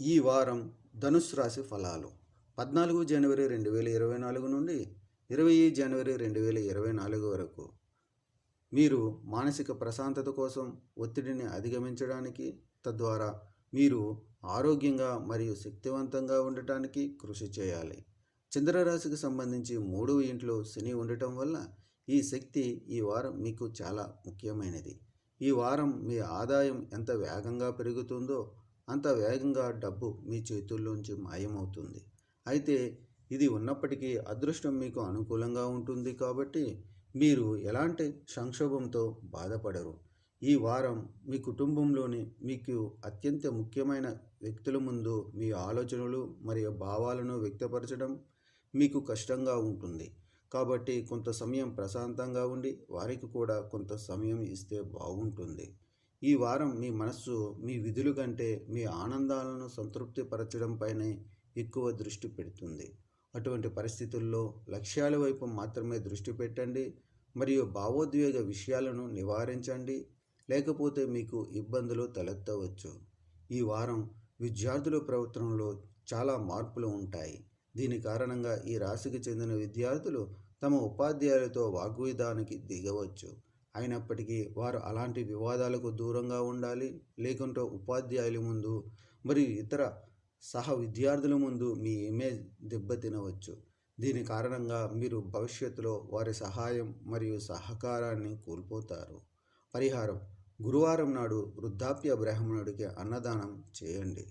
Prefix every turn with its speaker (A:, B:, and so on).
A: ఈ వారం ధనుస్సు రాశి ఫలాలు 14 జనవరి 2024 నుండి 20 జనవరి 2024 వరకు. మీరు మానసిక ప్రశాంతత కోసం ఒత్తిడిని అధిగమించడానికి, తద్వారా మీరు ఆరోగ్యంగా మరియు శక్తివంతంగా ఉండటానికి కృషి చేయాలి. చంద్రరాశికి సంబంధించి 3వ ఇంట్లో శని ఉండటం వల్ల ఈ శక్తి ఈ వారం మీకు చాలా ముఖ్యమైనది. ఈ వారం మీ ఆదాయం ఎంత వేగంగా పెరుగుతుందో అంత వేగంగా డబ్బు మీ చేతుల్లోంచి మాయమవుతుంది. అయితే ఇది ఉన్నప్పటికీ అదృష్టం మీకు అనుకూలంగా ఉంటుంది కాబట్టి మీరు ఎలాంటి సంక్షోభంతో బాధపడరు. ఈ వారం మీ కుటుంబంలోని మీకు అత్యంత ముఖ్యమైన వ్యక్తుల ముందు మీ ఆలోచనలు మరియు భావాలను వ్యక్తపరచడం మీకు కష్టంగా ఉంటుంది. కాబట్టి కొంత సమయం ప్రశాంతంగా ఉండి వారికి కూడా కొంత సమయం ఇస్తే బాగుంటుంది. ఈ వారం మీ మనస్సు మీ విధుల కంటే మీ ఆనందాలను సంతృప్తిపరచడంపైనే ఎక్కువ దృష్టి పెడుతుంది. అటువంటి పరిస్థితుల్లో లక్ష్యాల వైపు మాత్రమే దృష్టి పెట్టండి మరియు భావోద్వేగ విషయాలను నివారించండి, లేకపోతే మీకు ఇబ్బందులు తలెత్తవచ్చు. ఈ వారం విద్యార్థుల ప్రవర్తనలో చాలా మార్పులు ఉంటాయి. దీని కారణంగా ఈ రాశికి చెందిన విద్యార్థులు తమ ఉపాధ్యాయులతో వాగ్వివాదానికి దిగవచ్చు. అయినప్పటికీ వారు అలాంటి వివాదాలకు దూరంగా ఉండాలి, లేకుంటే ఉపాధ్యాయుల ముందు మరియు ఇతర సహ విద్యార్థుల ముందు మీ ఇమేజ్ దెబ్బతినవచ్చు. దీని కారణంగా మీరు భవిష్యత్తులో వారి సహాయం మరియు సహకారాన్ని కోల్పోతారు. పరిహారం: గురువారం నాడు వృద్ధాప్య బ్రాహ్మణుడికి అన్నదానం చేయండి.